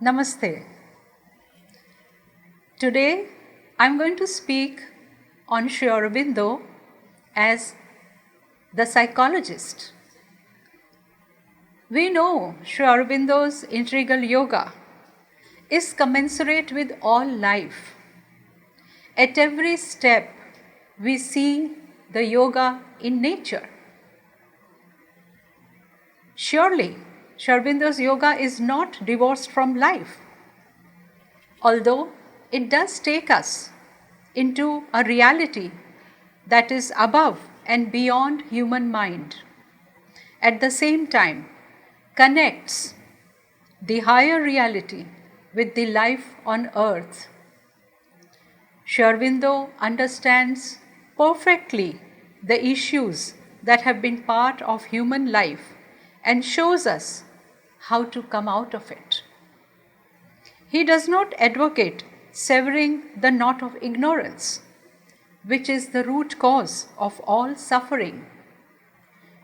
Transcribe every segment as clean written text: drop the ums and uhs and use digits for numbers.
Namaste. Today I'm going to speak on Sri Aurobindo as the psychologist. We know Sri Aurobindo's integral yoga is commensurate with all life. At every step we see the yoga in nature. Surely Sri Aurobindo's yoga is not divorced from life, although it does take us into a reality that is above and beyond human mind. At the same time, connects the higher reality with the life on earth. Sri Aurobindo understands perfectly the issues that have been part of human life and shows us how to come out of it. He does not advocate severing the knot of ignorance, which is the root cause of all suffering,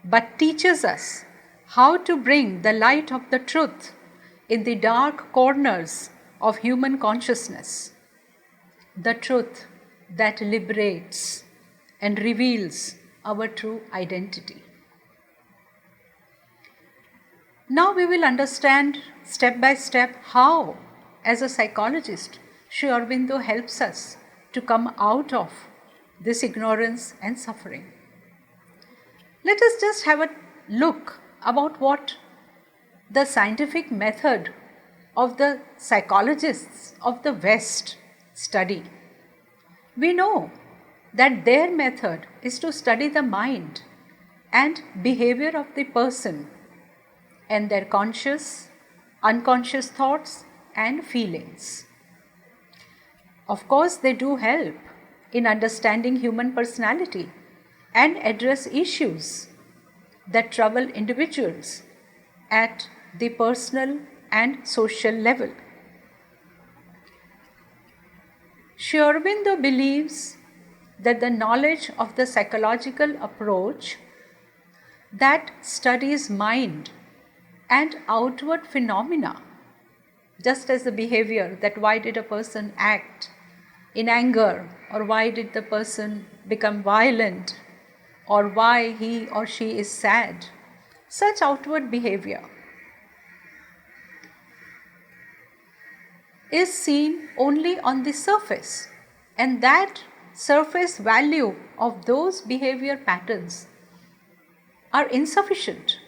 but teaches us how to bring the light of the truth in the dark corners of human consciousness, the truth that liberates and reveals our true identity. Now we will understand step by step how, as a psychologist, Sri Aurobindo helps us to come out of this ignorance and suffering. Let us just have a look about what the scientific method of the psychologists of the West study. We know that their method is to study the mind and behavior of the person and their conscious, unconscious thoughts and feelings. Of course, they do help in understanding human personality and address issues that trouble individuals at the personal and social level. Sri Aurobindo believes that the knowledge of the psychological approach that studies mind and outward phenomena, just as the behavior, that why did a person act in anger, or why did the person become violent, or why he or she is sad, such outward behavior is seen only on the surface, and that surface value of those behavior patterns are insufficient.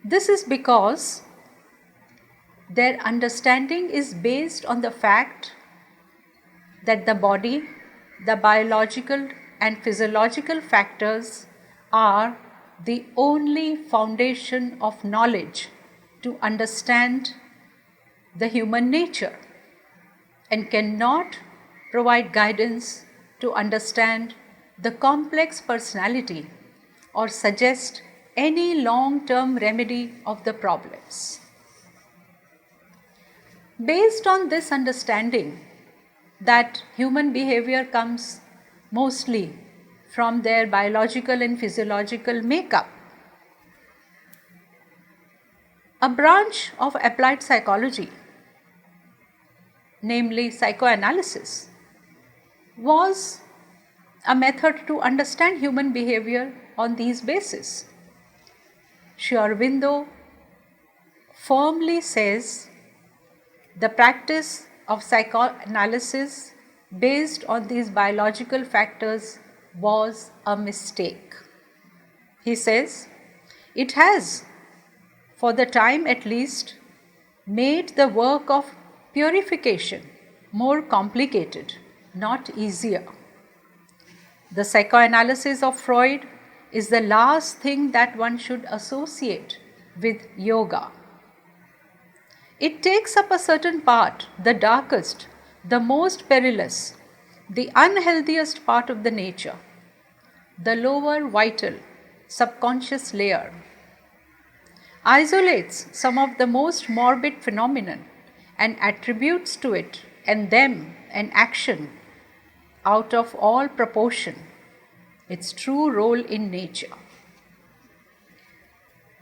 This is because their understanding is based on the fact that the body, the biological and physiological factors are the only foundation of knowledge to understand the human nature and cannot provide guidance to understand the complex personality or suggest any long-term remedy of the problems. Based on this understanding that human behavior comes mostly from their biological and physiological makeup, a branch of applied psychology, namely psychoanalysis, was a method to understand human behavior on these bases. Sri Aurobindo firmly says the practice of psychoanalysis based on these biological factors was a mistake. He says it has, for the time at least, made the work of purification more complicated, not easier. The psychoanalysis of Freud is the last thing that one should associate with yoga. It takes up a certain part, the darkest, the most perilous, the unhealthiest part of the nature, the lower vital, subconscious layer, isolates some of the most morbid phenomenon and attributes to it and them an action out of all proportion, its true role in nature.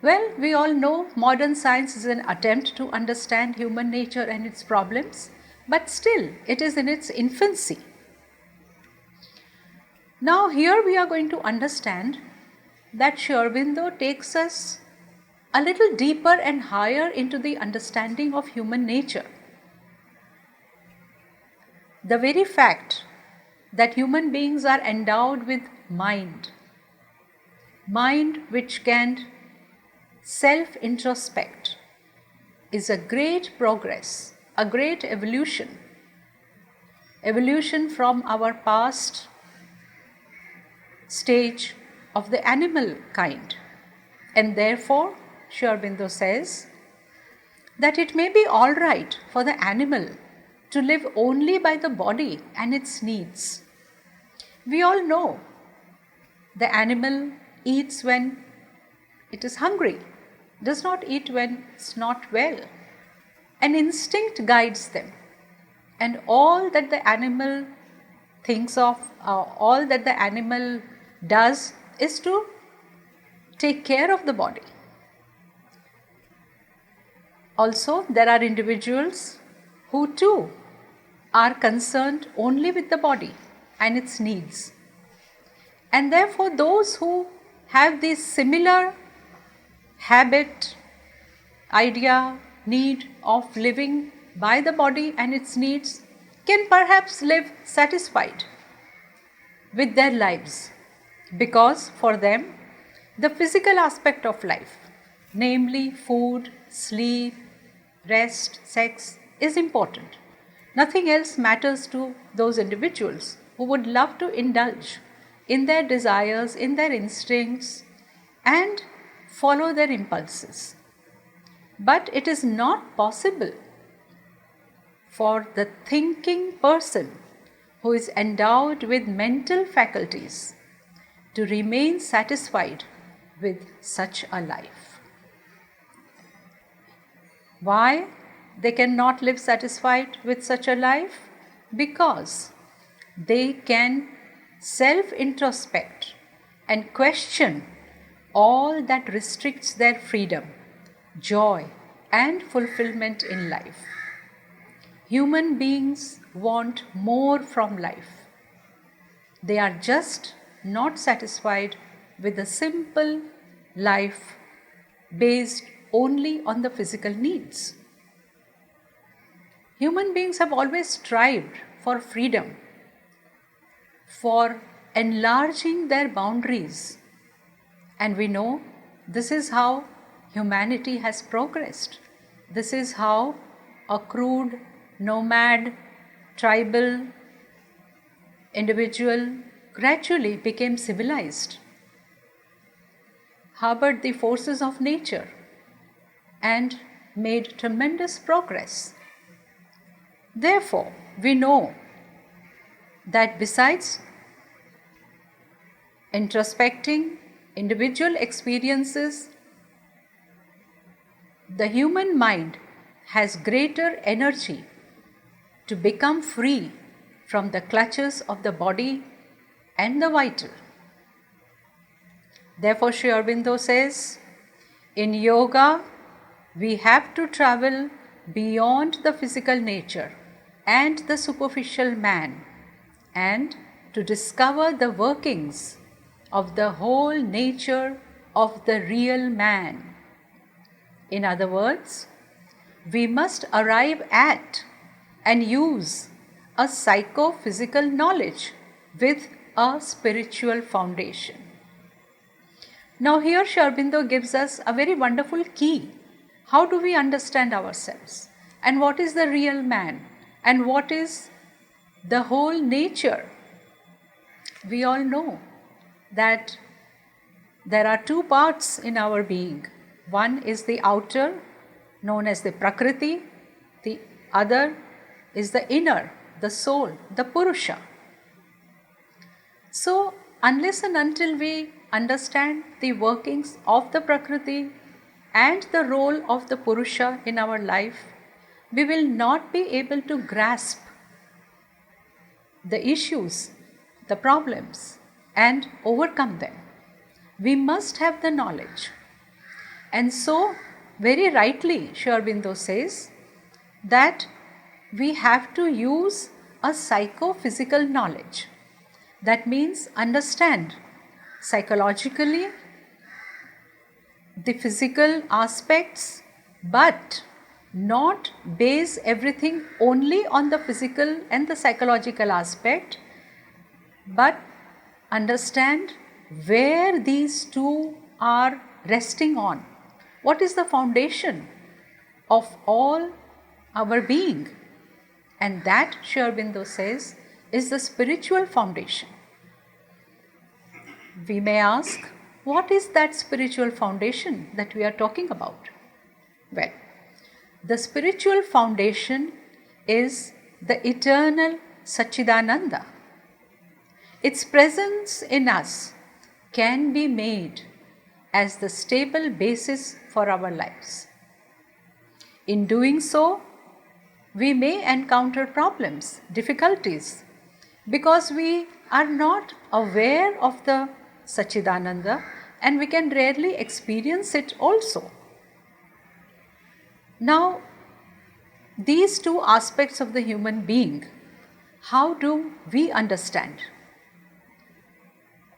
Well, we all know modern science is an attempt to understand human nature and its problems, but still it is in its infancy. Now here we are going to understand that Sri Aurobindo takes us a little deeper and higher into the understanding of human nature. The very fact that human beings are endowed with mind which can self-introspect, is a great progress, a great evolution from our past stage of the animal kind. And therefore, Sri Aurobindo says that it may be all right for the animal to live only by the body and its needs. We all know the animal eats when it is hungry, does not eat when it's not well. An instinct guides them, and all that the animal thinks of, all that the animal does is to take care of the body. Also, there are individuals who too are concerned only with the body and its needs. And therefore, those who have this similar habit, idea, need of living by the body and its needs can perhaps live satisfied with their lives, because for them the physical aspect of life, namely food, sleep, rest, sex, is important. Nothing else matters to those individuals who would love to indulge in their desires, in their instincts, and follow their impulses. But it is not possible for the thinking person who is endowed with mental faculties to remain satisfied with such a life. Why they cannot live satisfied with such a life? Because they can self-introspect and question all that restricts their freedom, joy, and fulfillment in life. Human beings want more from life. They are just not satisfied with a simple life based only on the physical needs. Human beings have always strived for freedom, for enlarging their boundaries, and we know this is how humanity has progressed. This is how a crude, nomad, tribal individual gradually became civilized, harbored the forces of nature, and made tremendous progress. Therefore, we know that besides introspecting individual experiences, the human mind has greater energy to become free from the clutches of the body and the vital. Therefore, Sri Aurobindo says, in yoga, we have to travel beyond the physical nature and the superficial man, and to discover the workings of the whole nature of the real man. In other words, we must arrive at and use a psychophysical knowledge with a spiritual foundation. Now here Sri Aurobindo gives us a very wonderful key. How do we understand ourselves? And what is the real man? And what is the whole nature? We all know that there are two parts in our being. One is the outer, known as the Prakriti. The other is the inner, the soul, the Purusha. So, unless and until we understand the workings of the Prakriti and the role of the Purusha in our life, we will not be able to grasp the issues, the problems, and overcome them. We must have the knowledge. And so, very rightly, Sri Aurobindo says that we have to use a psychophysical knowledge. That means understand psychologically the physical aspects, but not base everything only on the physical and the psychological aspect, but understand where these two are resting on. What is the foundation of all our being? And that, Sri Aurobindo says, is the spiritual foundation. We may ask, what is that spiritual foundation that we are talking about? Well, the spiritual foundation is the eternal Satchidananda. Its presence in us can be made as the stable basis for our lives. In doing so, we may encounter problems, difficulties, because we are not aware of the Satchidananda and we can rarely experience it also. Now, these two aspects of the human being, how do we understand?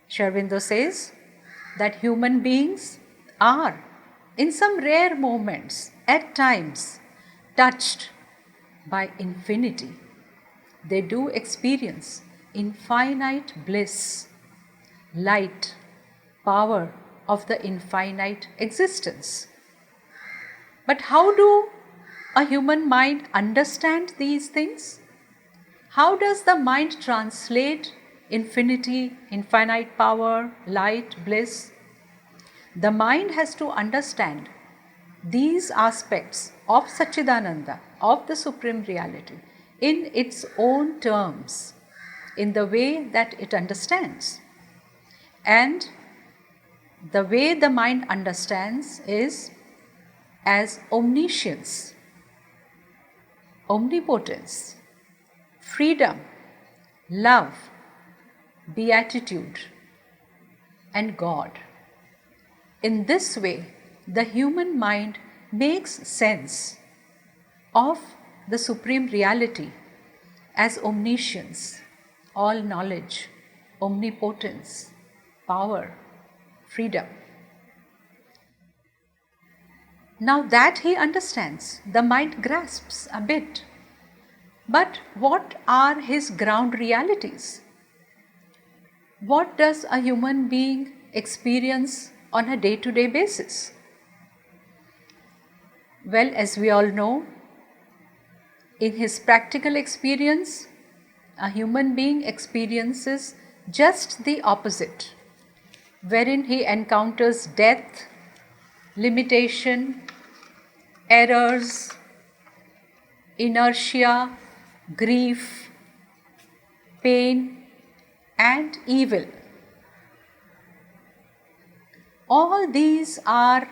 Sri Aurobindo says that human beings are, in some rare moments, at times, touched by infinity. They do experience infinite bliss, light, power of the infinite existence. But how do a human mind understand these things? How does the mind translate infinity, infinite power, light, bliss? The mind has to understand these aspects of Satchidananda, of the Supreme Reality, in its own terms, in the way that it understands. And the way the mind understands is as omniscience, omnipotence, freedom, love, beatitude, and God. In this way, the human mind makes sense of the Supreme Reality as omniscience, all knowledge, omnipotence, power, freedom. Now that he understands, the mind grasps a bit. But what are his ground realities? What does a human being experience on a day-to-day basis? Well, as we all know, in his practical experience, a human being experiences just the opposite, wherein he encounters death, limitation, errors, inertia, grief, pain, and evil. All these are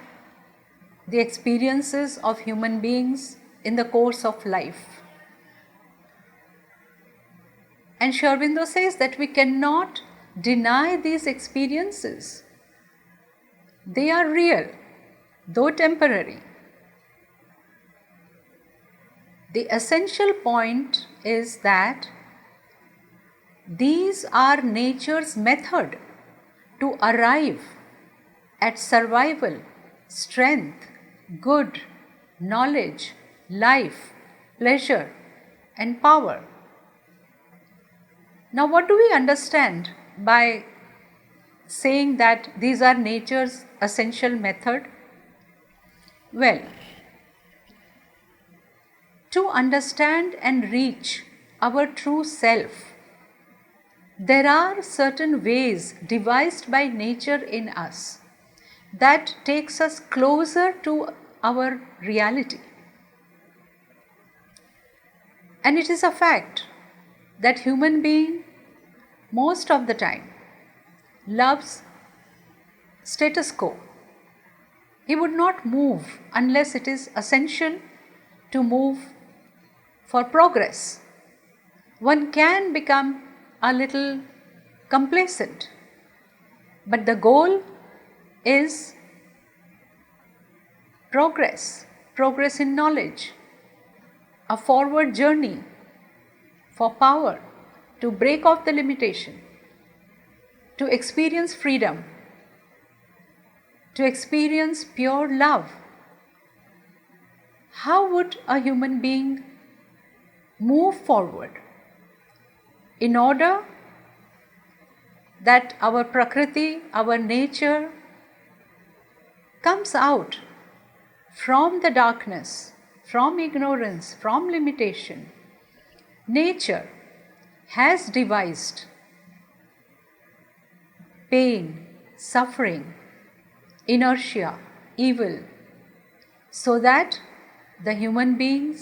the experiences of human beings in the course of life. And Sri Aurobindo says that we cannot deny these experiences. They are real, though temporary. The essential point is that these are nature's method to arrive at survival, strength, good, knowledge, life, pleasure, and power. Now, what do we understand by saying that these are nature's essential method? Well, to understand and reach our true self, there are certain ways devised by nature in us that takes us closer to our reality. And it is a fact that human being most of the time loves status quo. He would not move unless it is essential to move for progress. One can become a little complacent, but the goal is progress in knowledge, a forward journey for power to break off the limitation, to experience freedom, to experience pure love. How would a human being move forward in order that our Prakriti, our nature, comes out from the darkness, from ignorance, from limitation? Nature has devised pain, suffering, inertia, evil, so that the human being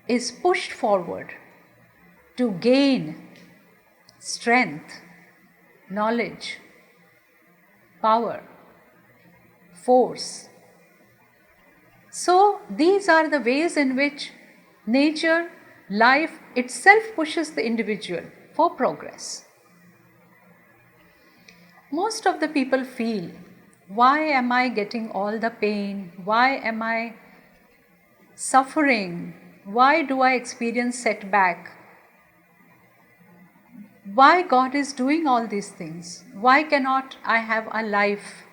is pushed forward to gain strength, knowledge, power, force. So these are the ways in which nature, life itself pushes the individual for progress. Most of the people feel, why am I getting all the pain? Why am I suffering? Why do I experience setback? Why God is doing all these things? Why cannot I have a life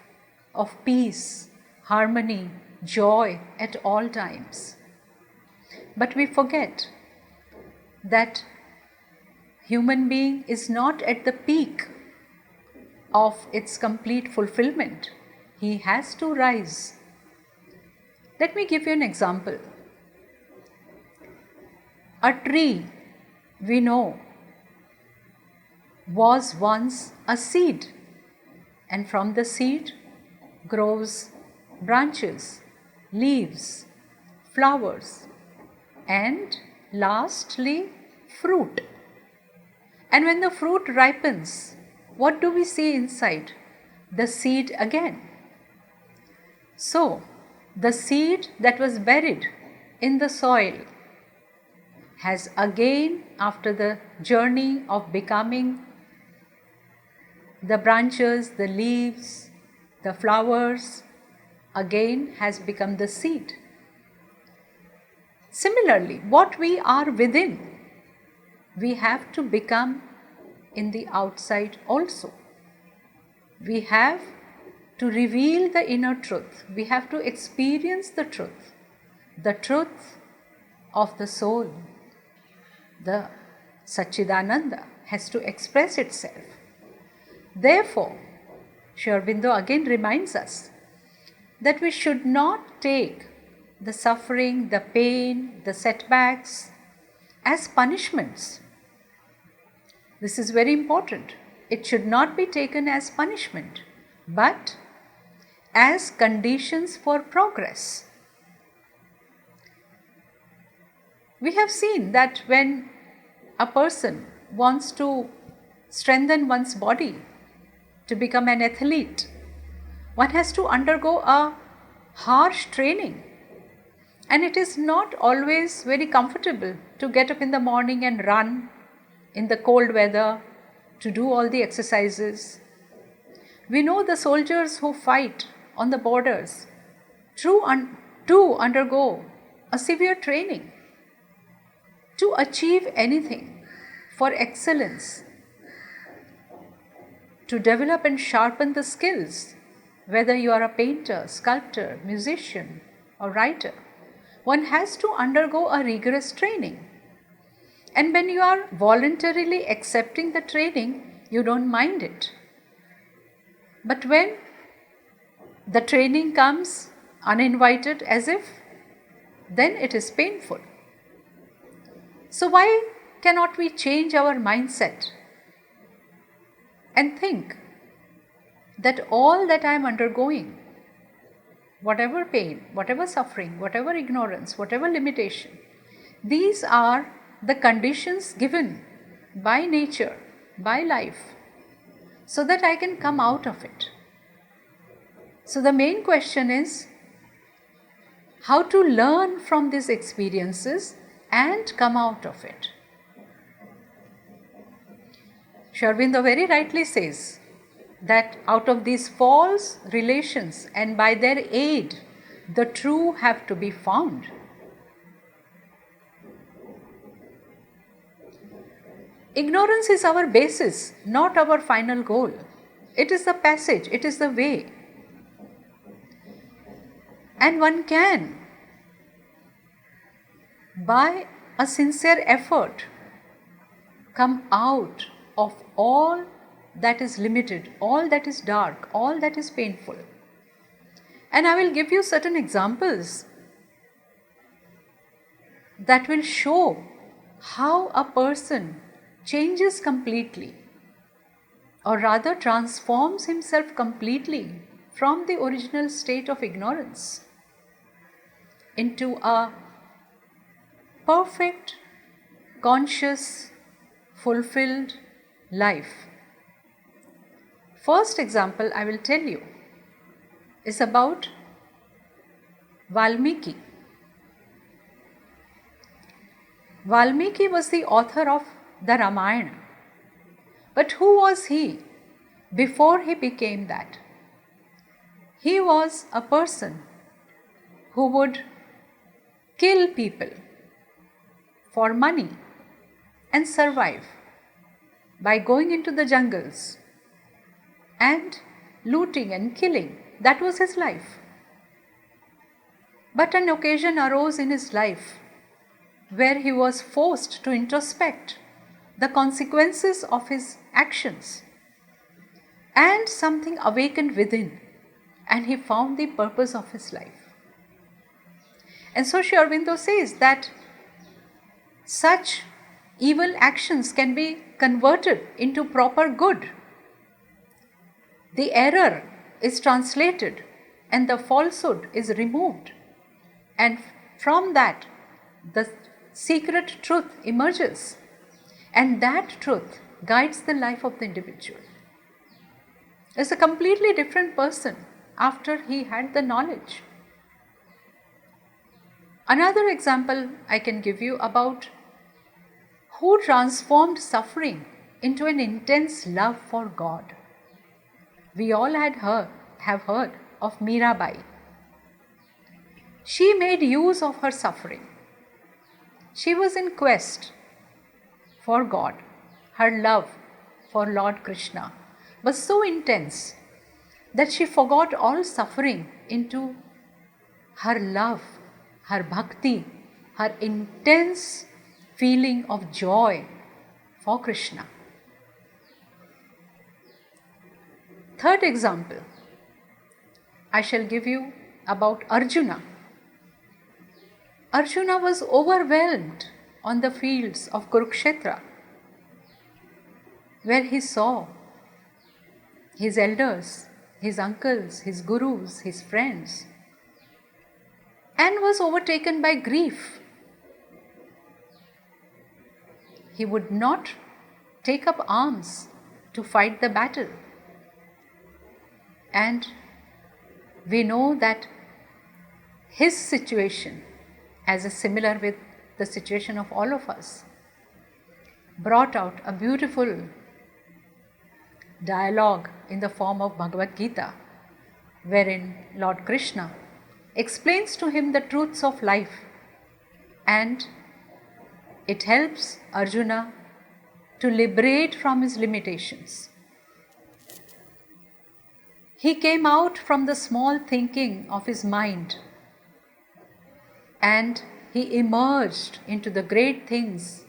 of peace, harmony, joy at all times? But we forget that human being is not at the peak of its complete fulfillment. He has to rise. Let me give you an example. A tree, we know, was once a seed, and from the seed grows branches, leaves, flowers, and lastly fruit. And when the fruit ripens, what do we see inside? The seed again. So, the seed that was buried in the soil has again, after the journey of becoming the branches, the leaves, the flowers, again has become the seed. Similarly, what we are within, we have to become in the outside also. We have to reveal the inner truth. We have to experience the truth of the soul. The Satchidananda has to express itself. Therefore, Sri Aurobindo again reminds us that we should not take the suffering, the pain, the setbacks as punishments. This is very important. It should not be taken as punishment, but as conditions for progress. We have seen that when a person wants to strengthen one's body, to become an athlete, one has to undergo a harsh training. And it is not always very comfortable to get up in the morning and run in the cold weather, to do all the exercises. We know the soldiers who fight on the borders to undergo a severe training to achieve anything, for excellence, to develop and sharpen the skills, whether you are a painter, sculptor, musician, or writer. One has to undergo a rigorous training. And when you are voluntarily accepting the training, you don't mind it. But when the training comes uninvited, as if, then it is painful. So why cannot we change our mindset and think that all that I am undergoing, whatever pain, whatever suffering, whatever ignorance, whatever limitation, these are the conditions given by nature, by life, so that I can come out of it. So the main question is how to learn from these experiences and come out of it. Sri Aurobindo very rightly says that out of these false relations and by their aid, the true have to be found. Ignorance is our basis, not our final goal. It is the passage, it is the way. And one can, by a sincere effort, come out of all that is limited, all that is dark, all that is painful. And I will give you certain examples that will show how a person changes completely, or rather transforms himself completely from the original state of ignorance into a perfect, conscious, fulfilled life. First example I will tell you is about Valmiki. Valmiki was the author of the Ramayana. But who was he before he became that? He was a person who would kill people for money and survive by going into the jungles and looting and killing. That was his life. But an occasion arose in his life where he was forced to introspect the consequences of his actions, and something awakened within, and he found the purpose of his life. And so Sri Aurobindo says that such evil actions can be converted into proper good. The error is translated and the falsehood is removed, and from that the secret truth emerges, and that truth guides the life of the individual. Is a completely different person after he had the knowledge. Another example I can give you about who transformed suffering into an intense love for God. We all have heard of Mirabai. She made use of her suffering. She was in quest for God. Her love for Lord Krishna was so intense that she forgot all suffering into her love, her bhakti, her intense feeling of joy for Krishna. Third example I shall give you about Arjuna. Arjuna was overwhelmed on the fields of Kurukshetra, where he saw his elders, his uncles, his gurus, his friends, and was overtaken by grief. He would not take up arms to fight the battle. And we know that his situation, as is similar with the situation of all of us, brought out a beautiful dialogue in the form of Bhagavad-Gita, wherein Lord Krishna explains to him the truths of life, and it helps Arjuna to liberate from his limitations. He came out from the small thinking of his mind, and he emerged into the great things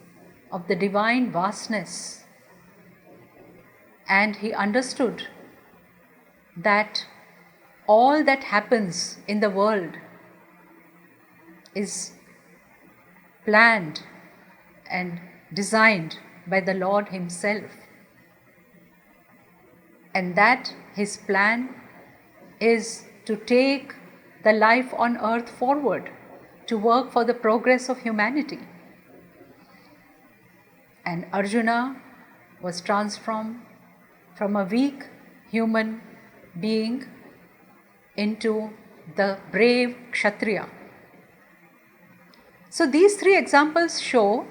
of the divine vastness, and he understood that all that happens in the world is planned and designed by the Lord Himself, and that His plan is to take the life on earth forward, to work for the progress of humanity. And Arjuna was transformed from a weak human being into the brave Kshatriya. So these three examples show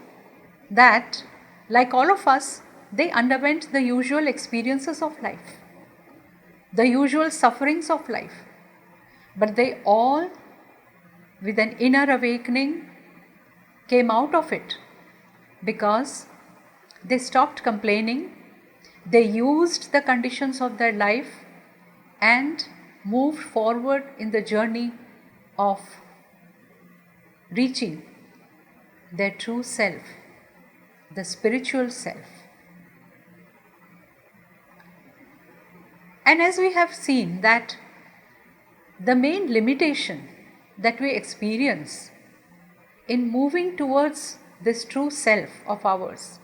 that, like all of us, they underwent the usual experiences of life, the usual sufferings of life, but they all with an inner awakening came out of it because they stopped complaining, they used the conditions of their life and moved forward in the journey of reaching their true self, the spiritual self. And as we have seen that the main limitation that we experience in moving towards this true self of ours,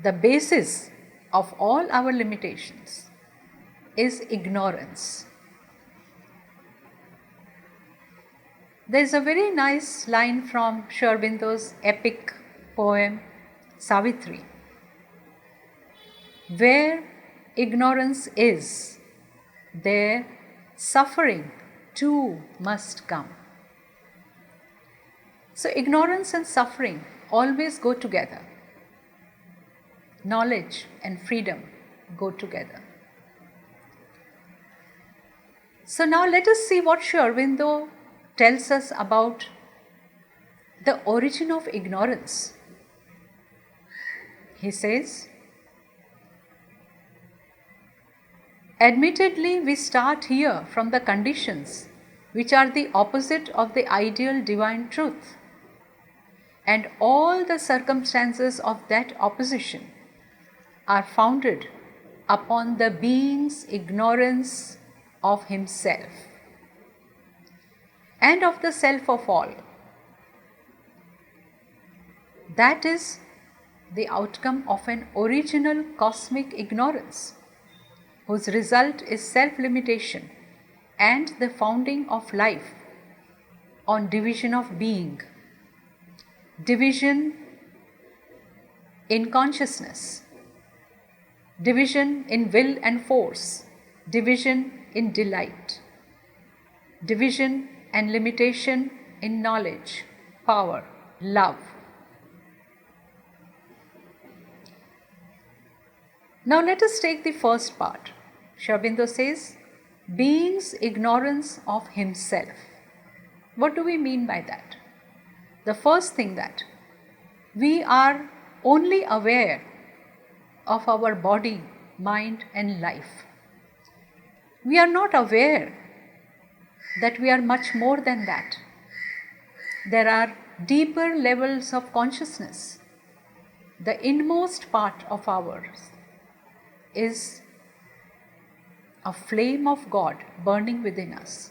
the basis of all our limitations is ignorance. There is a very nice line from Sri Aurobindo's epic poem Savitri. Where ignorance is, there suffering too must come. So ignorance and suffering always go together. Knowledge and freedom go together. So now let us see what Sri Aurobindo tells us about the origin of ignorance. He says, admittedly, we start here from the conditions which are the opposite of the ideal divine truth, and all the circumstances of that opposition are founded upon the being's ignorance of himself and of the self of all. That is the outcome of an original cosmic ignorance, whose result is self-limitation and the founding of life on division of being, division in consciousness, division in will and force, division in delight, division and limitation in knowledge, power, love. Now let us take the first part. Sri Aurobindo says, being's ignorance of himself. What do we mean by that? The first thing, that we are only aware of our body, mind and life. We are not aware that we are much more than that. There are deeper levels of consciousness. The inmost part of ours is a flame of God burning within us.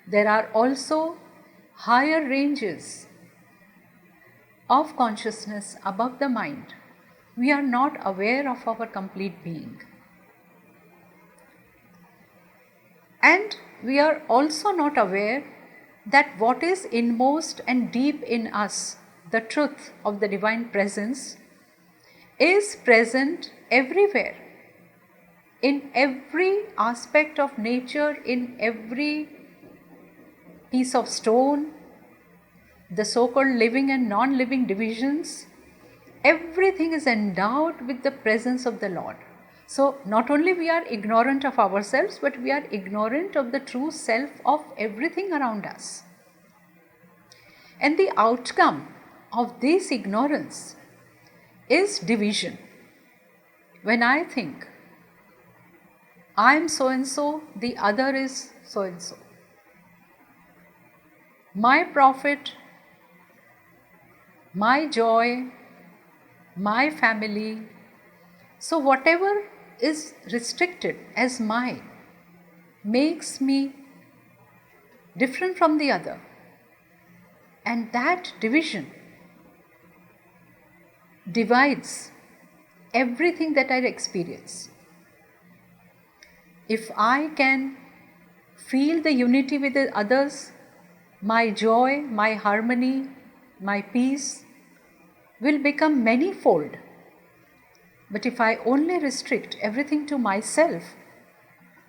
There are also higher ranges of consciousness above the mind. We are not aware of our complete being. And we are also not aware that what is inmost and deep in us, the truth of the divine presence, is present everywhere, in every aspect of nature, in every piece of stone, the so-called living and non-living divisions. Everything is endowed with the presence of the Lord. So not only we are ignorant of ourselves, but we are ignorant of the true self of everything around us. And the outcome of this ignorance is division. When I think I am so and so, the other is so and so. My profit, my joy, my family. So whatever is restricted as mine makes me different from the other. And that division divides everything that I experience. If I can feel the unity with the others, my joy, my harmony, my peace will become manifold. But if I only restrict everything to myself,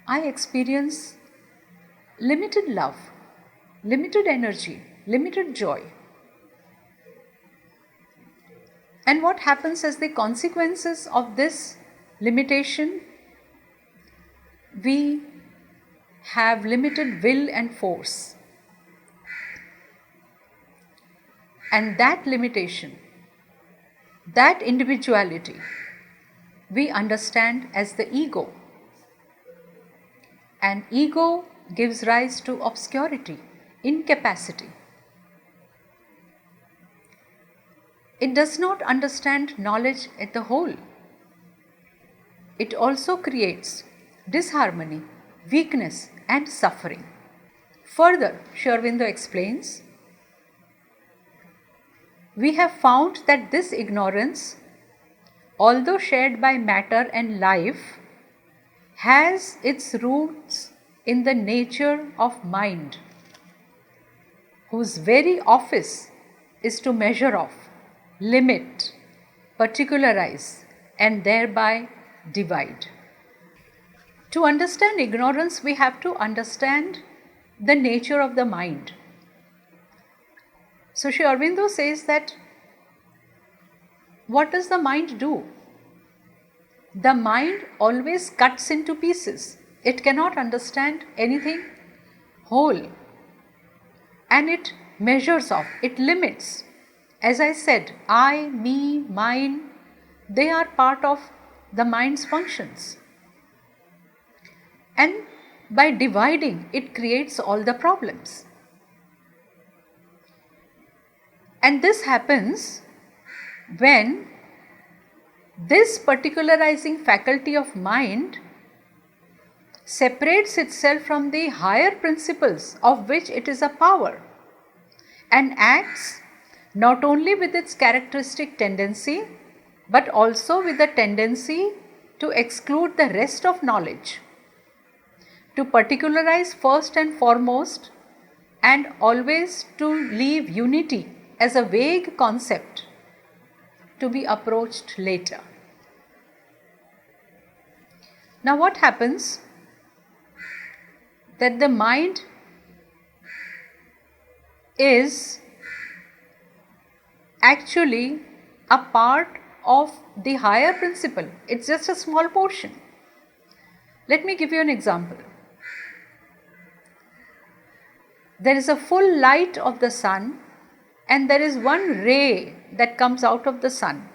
I experience limited love, limited energy, limited joy. And what happens as the consequences of this limitation? We have limited will and force. And that limitation, that individuality, we understand as the ego. And ego gives rise to obscurity, incapacity. It does not understand knowledge at the whole. It also creates disharmony, weakness, and suffering. Further, Sri Aurobindo explains, we have found that this ignorance, although shared by matter and life, has its roots in the nature of mind, whose very office is to measure off, limit, particularize, and thereby divide. To understand ignorance, we have to understand the nature of the mind. So Sri Aurobindo says that what does the mind do? The mind always cuts into pieces. It cannot understand anything whole. And it measures off, it limits. As I said, I, me, mine, they are part of the mind's functions. And by dividing, it creates all the problems. And this happens when this particularizing faculty of mind separates itself from the higher principles of which it is a power and acts not only with its characteristic tendency but also with the tendency to exclude the rest of knowledge, to particularize first and foremost, and always to leave unity as a vague concept to be approached later. Now what happens? That the mind is actually a part of the higher principle. It's just a small portion. Let me give you an example. There is a full light of the sun and there is one ray that comes out of the sun.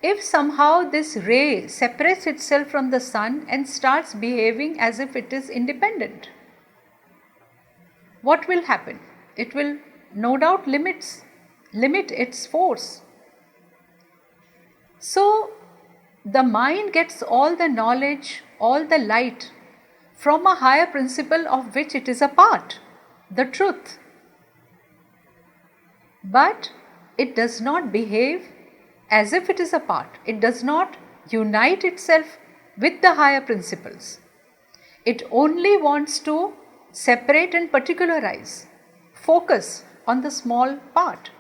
If somehow this ray separates itself from the sun and starts behaving as if it is independent, what will happen? It will no doubt limit its force. So the mind gets all the knowledge, all the light from a higher principle of which it is a part, the truth. But it does not behave as if it is a part. It does not unite itself with the higher principles. It only wants to separate and particularize, focus on the small part.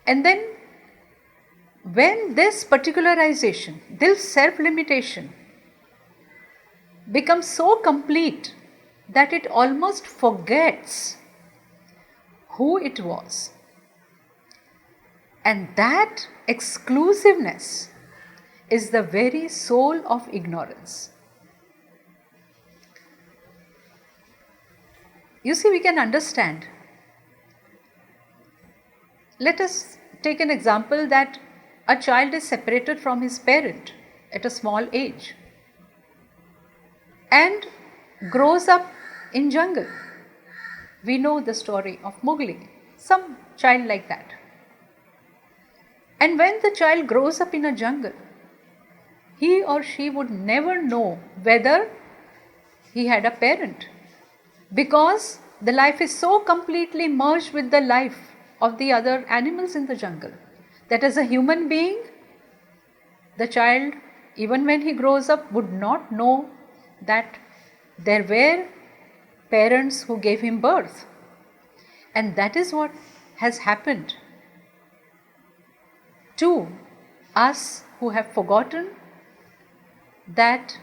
And then when this particularization, this self-limitation becomes so complete that it almost forgets who it was. And that exclusiveness is the very soul of ignorance. You see, we can understand. Let us take an example that a child is separated from his parent at a small age and grows up in jungle. We know the story of Mowgli, some child like that. And when the child grows up in a jungle, he or she would never know whether he had a parent, because the life is so completely merged with the life of the other animals in the jungle that as a human being, the child, even when he grows up, would not know that there were parents who gave him birth. And that is what has happened to us who have forgotten that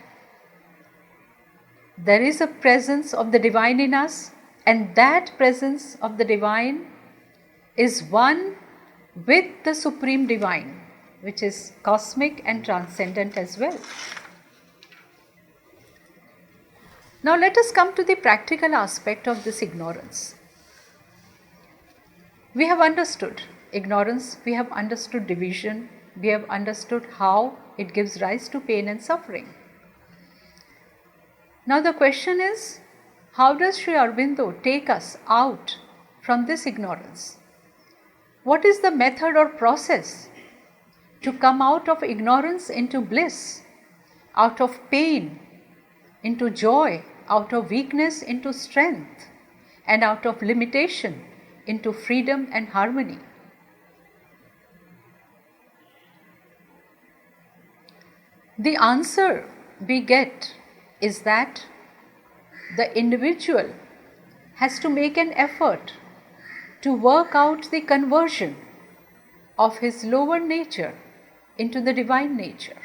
there is a presence of the divine in us, and that presence of the divine is one with the supreme divine, which is cosmic and transcendent as well. Now let us come to the practical aspect of this ignorance. We have understood ignorance, we have understood division, we have understood how it gives rise to pain and suffering. Now the question is, how does Sri Aurobindo take us out from this ignorance? What is the method or process to come out of ignorance into bliss, out of pain into joy, out of weakness into strength, and out of limitation into freedom and harmony? The answer we get is that the individual has to make an effort to work out the conversion of his lower nature into the divine nature.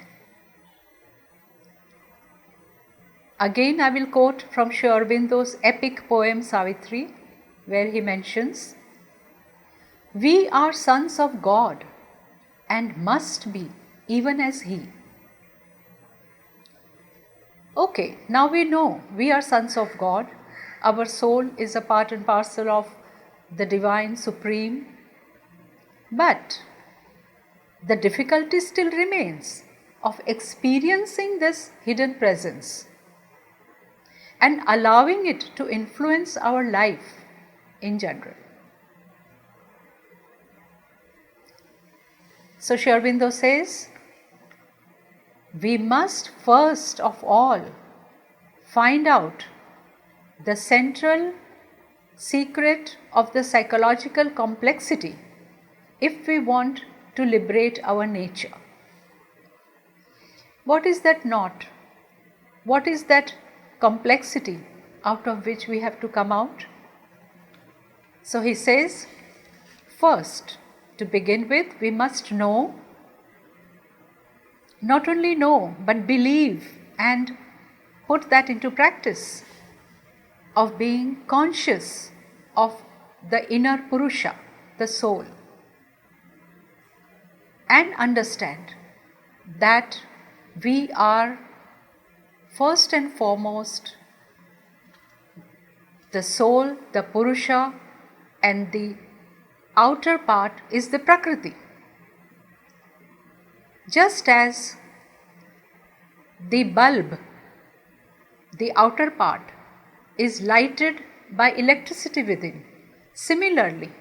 Again, I will quote from Sri Aurobindo's epic poem Savitri, where he mentions, "We are sons of God and must be even as He." Okay, now we know we are sons of God. Our soul is a part and parcel of the Divine Supreme. But the difficulty still remains of experiencing this hidden presence and allowing it to influence our life in general. So Sri Aurobindo says, we must first of all find out the central secret of the psychological complexity if we want to liberate our nature. What is that knot? What is that complexity out of which we have to come out? So he says, first, to begin with, we must know, not only know, but believe and put that into practice of being conscious of the inner Purusha, the soul, and understand that we are first and foremost the soul, the Purusha, and the outer part is the Prakriti. Just as the bulb, the outer part, is lighted by electricity within, similarly,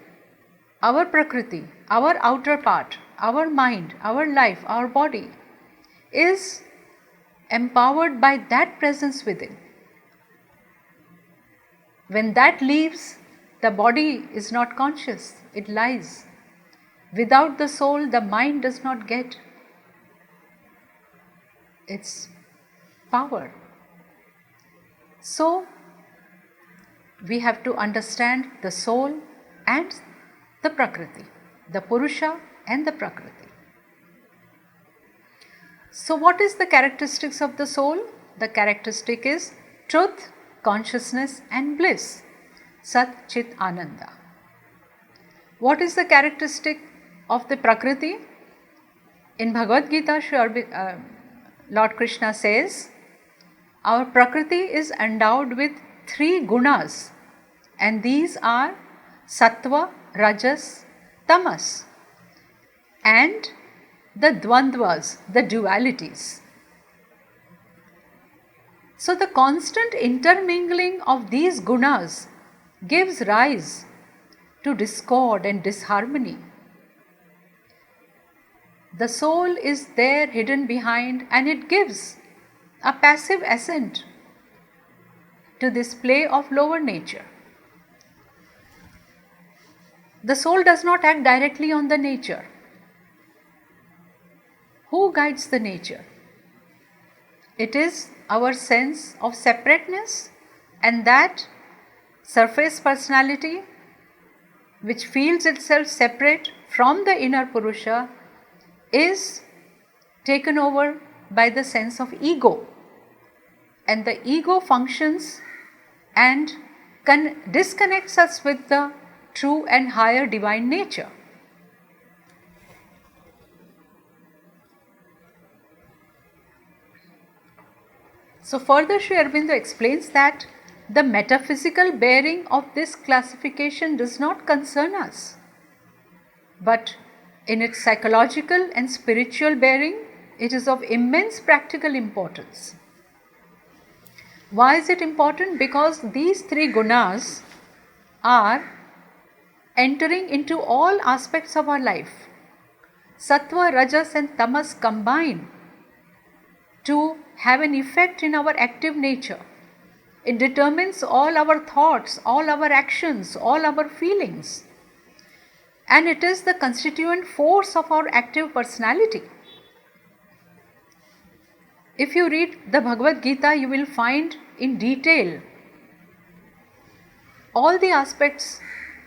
our Prakriti, our outer part, our mind, our life, our body is empowered by that presence within. When that leaves, the body is not conscious, it lies. Without the soul, the mind does not get its power. So, we have to understand the soul and the Prakriti, the Purusha and the Prakriti. So, what is the characteristics of the soul? The characteristic is truth, consciousness and bliss, Sat Chit Ananda. What is the characteristic of the Prakriti? In Bhagavad-Gita, Lord Krishna says, our Prakriti is endowed with 3 gunas, and these are Sattva, Rajas, Tamas, and the Dvandvas, the dualities. So the constant intermingling of these gunas gives rise to discord and disharmony. The soul is there hidden behind, and it gives a passive assent to this play of lower nature. The soul does not act directly on the nature. Who guides the nature? It is our sense of separateness, and that surface personality which feels itself separate from the inner Purusha is taken over by the sense of ego, and the ego functions and disconnects us with the true and higher divine nature. So further Sri Aurobindo explains that the metaphysical bearing of this classification does not concern us. but in its psychological and spiritual bearing, it is of immense practical importance. Why is it important? Because these three gunas are entering into all aspects of our life. Sattva, Rajas and Tamas combine to have an effect in our active nature. It determines all our thoughts, all our actions, all our feelings. And it is the constituent force of our active personality. If you read the Bhagavad-Gita, you will find in detail all the aspects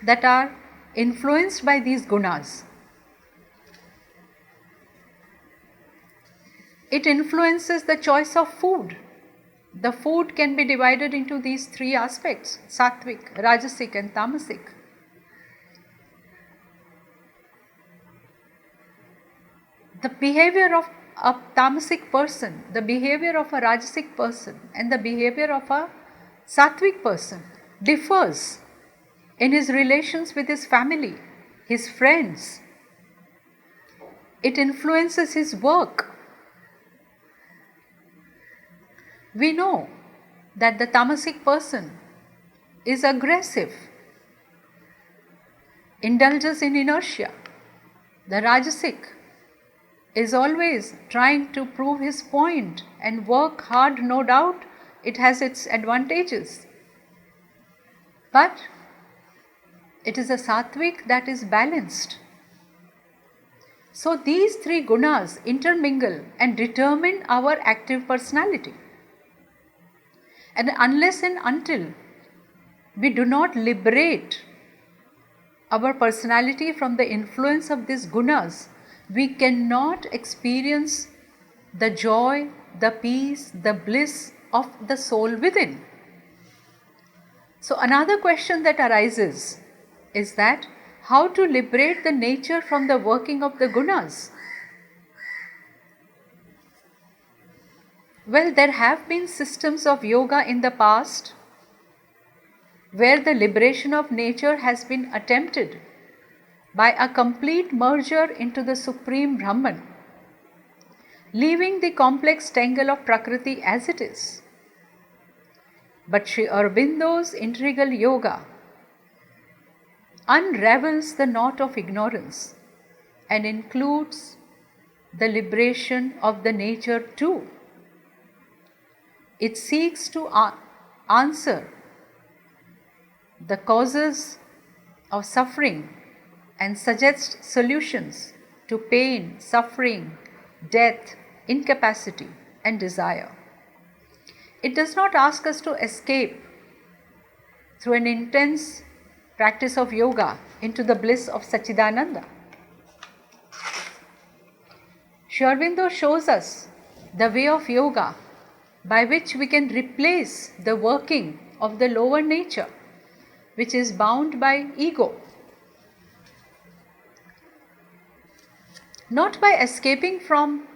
that are influenced by these gunas. It influences the choice of food. The food can be divided into these three aspects: sattvic, rajasic and tamasic. The behavior of a tamasic person, the behavior of a rajasic person and the behavior of a sattvic person differs in his relations with his family, his friends. It influences his work. We know that the tamasic person is aggressive, indulges in inertia. The rajasic is always trying to prove his point and work hard, no doubt it has its advantages. But it is a sattvic that is balanced. So these three gunas intermingle and determine our active personality. And unless and until we do not liberate our personality from the influence of these gunas, we cannot experience the joy, the peace, the bliss of the soul within. So another question that arises is that how to liberate the nature from the working of the gunas? Well, there have been systems of yoga in the past where the liberation of nature has been attempted by a complete merger into the Supreme Brahman, leaving the complex tangle of Prakriti as it is. But Sri Aurobindo's Integral Yoga unravels the knot of ignorance and includes the liberation of the nature too. It seeks to answer the causes of suffering and suggests solutions to pain, suffering, death, incapacity and desire. It does not ask us to escape through an intense practice of yoga into the bliss of Sachidananda. Sri Aurobindo shows us the way of yoga by which we can replace the working of the lower nature, which is bound by ego. Not by escaping from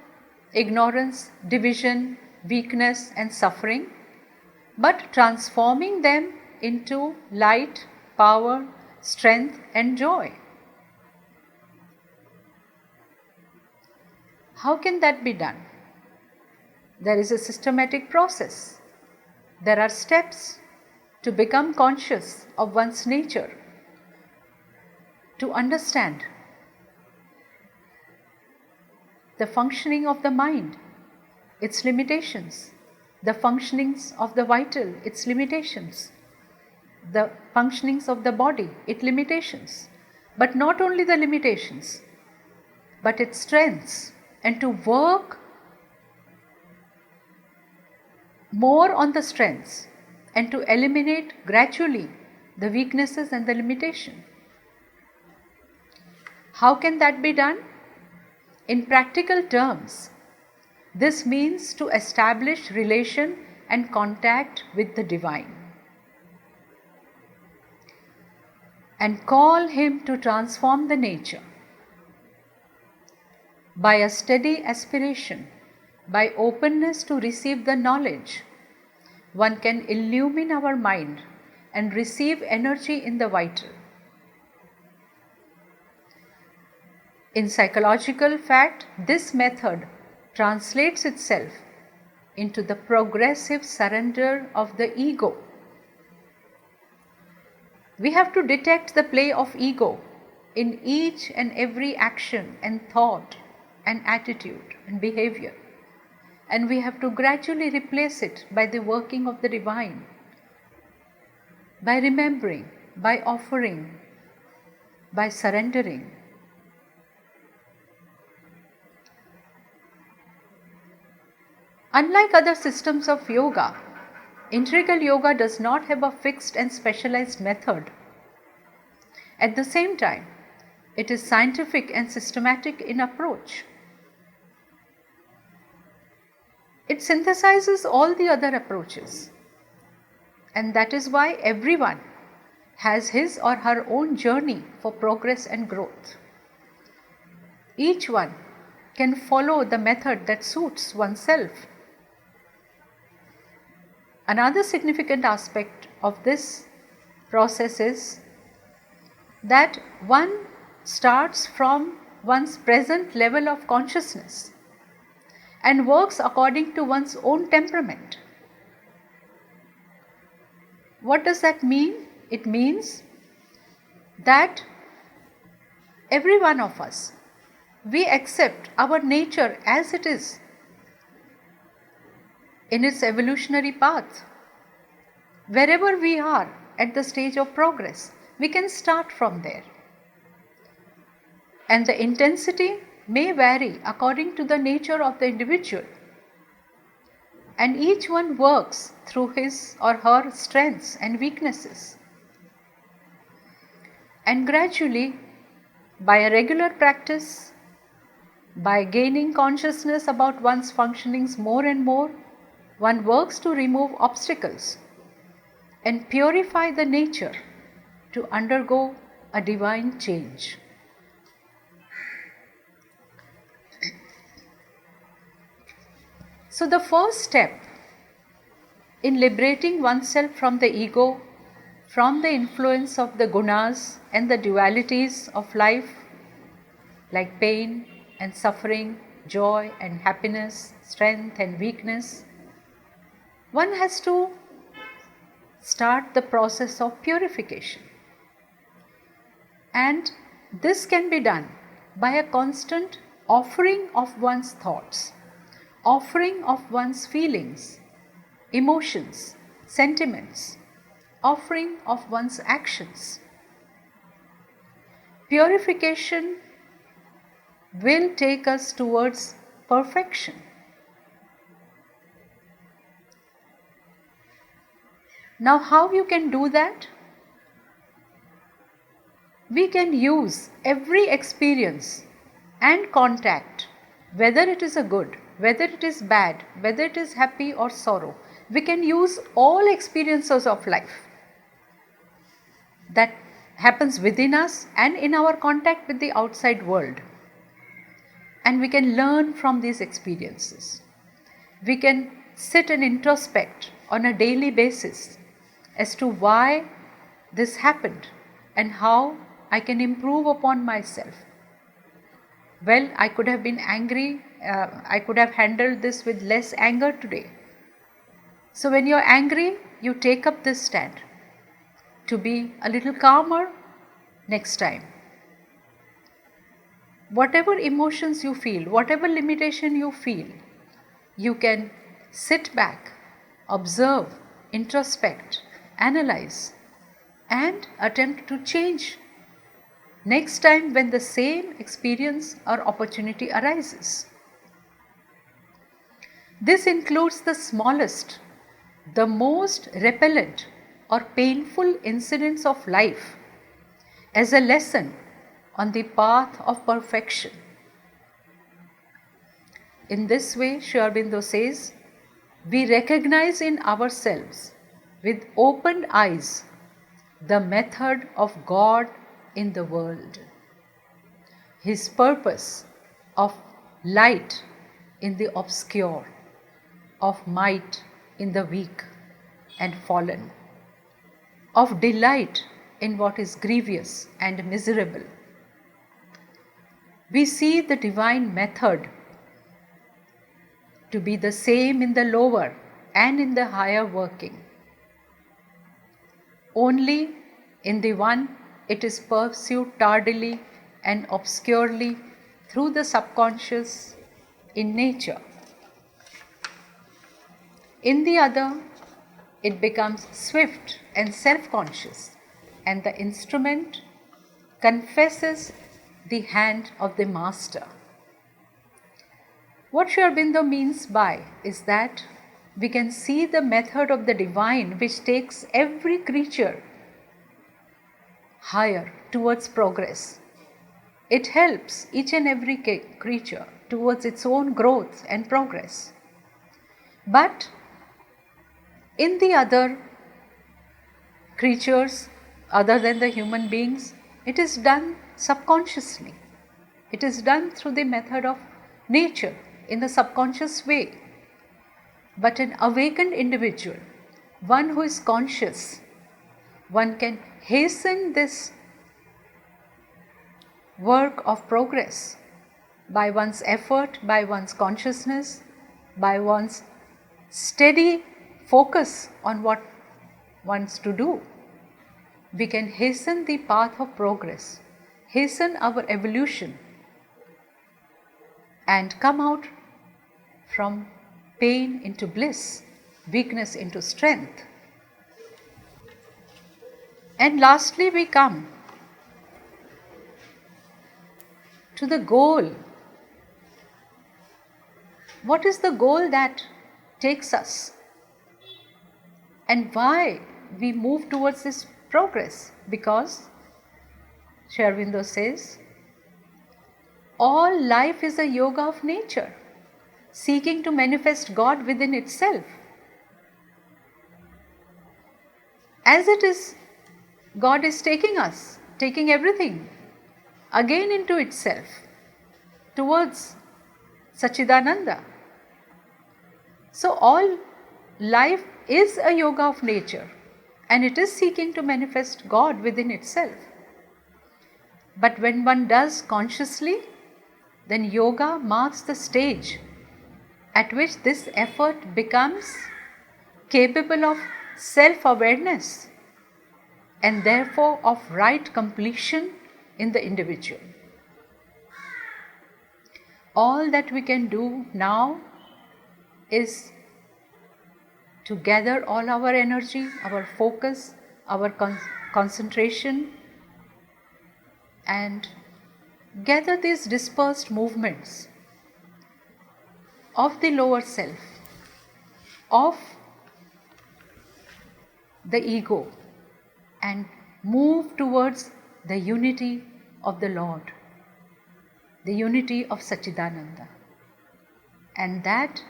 ignorance, division, weakness and suffering, but transforming them into light, power, strength and joy. How can that be done? There is a systematic process. There are steps to become conscious of one's nature, to understand the functioning of the mind, its limitations, the functionings of the vital, its limitations, the functionings of the body, its limitations, but not only the limitations, but its strengths, and to work more on the strengths and to eliminate gradually the weaknesses and the limitation. How can that be done? In practical terms, this means to establish relation and contact with the divine and call him to transform the nature. By a steady aspiration, by openness to receive the knowledge, one can illumine our mind and receive energy in the vital. In psychological fact, this method translates itself into the progressive surrender of the ego. We have to detect the play of ego in each and every action and thought and attitude and behavior. And we have to gradually replace it by the working of the divine, by remembering, by offering, by surrendering. Unlike other systems of yoga, integral yoga does not have a fixed and specialized method. At the same time, it is scientific and systematic in approach. It synthesizes all the other approaches, and that is why everyone has his or her own journey for progress and growth. Each one can follow the method that suits oneself. Another significant aspect of this process is that one starts from one's present level of consciousness and works according to one's own temperament. What does that mean? It means that every one of us, we accept our nature as it is in its evolutionary path. Wherever we are at the stage of progress, we can start from there. And the intensity may vary according to the nature of the individual. And each one works through his or her strengths and weaknesses. And gradually, by a regular practice, by gaining consciousness about one's functionings more and more, one works to remove obstacles and purify the nature to undergo a divine change. So the first step in liberating oneself from the ego, from the influence of the gunas and the dualities of life, like pain and suffering, joy and happiness, strength and weakness, one has to start the process of purification. And this can be done by a constant offering of one's thoughts, offering of one's feelings, emotions, sentiments, offering of one's actions. Purification will take us towards perfection. Now, how you can do that? We can use every experience and contact, whether it is a good, whether it is bad, whether it is happy or sorrow. We can use all experiences of life that happens within us and in our contact with the outside world. And we can learn from these experiences. We can sit and introspect on a daily basis as to why this happened and how I can improve upon myself. Well, I could have been angry, I could have handled this with less anger today. So when you're angry, you take up this stand to be a little calmer next time. Whatever emotions you feel, whatever limitation you feel, you can sit back, observe, introspect, analyze, and attempt to change next time when the same experience or opportunity arises. This includes the smallest, the most repellent or painful incidents of life as a lesson on the path of perfection. In this way, Sri Aurobindo says, we recognize in ourselves with opened eyes the method of God in the world, His purpose of light in the obscure, of might in the weak and fallen, of delight in what is grievous and miserable. We see the divine method to be the same in the lower and in the higher working. Only in the one it is pursued tardily and obscurely through the subconscious in nature. In the other, it becomes swift and self-conscious, and the instrument confesses the hand of the master. What Sri Aurobindo means by is that we can see the method of the divine which takes every creature higher towards progress. It helps each and every creature towards its own growth and progress. But in the other creatures, other than the human beings, it is done subconsciously. It is done through the method of nature in the subconscious way. But an awakened individual, one who is conscious, one can hasten this work of progress by one's effort, by one's consciousness, by one's steady focus on what one's to do. We can hasten the path of progress, hasten our evolution, and come out from pain into bliss, weakness into strength. And lastly, we come to the goal. What is the goal that takes us? And why we move towards this progress? Because Sri Aurobindo says, all life is a yoga of nature, seeking to manifest God within itself. As it is, God is taking us, taking everything again into itself, towards Sachidananda. So all life is a yoga of nature, and it is seeking to manifest God within itself. But when one does consciously, then yoga marks the stage at which this effort becomes capable of self-awareness and therefore of right completion in the individual. All that we can do now is to gather all our energy, our focus, our concentration, and gather these dispersed movements of the lower self, of the ego, and move towards the unity of the Lord, the unity of Sachidananda. And that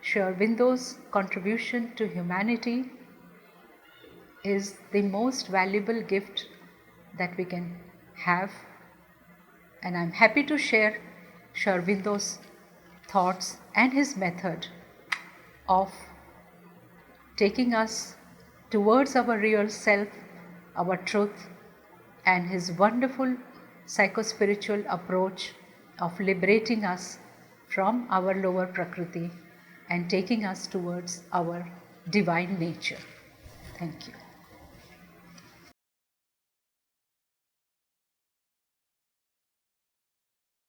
Sri Aurobindo's contribution to humanity is the most valuable gift that we can have. And I'm happy to share Sri Aurobindo's thoughts and his method of taking us towards our real self, our truth, and his wonderful psycho-spiritual approach of liberating us from our lower prakriti and taking us towards our divine nature. Thank you.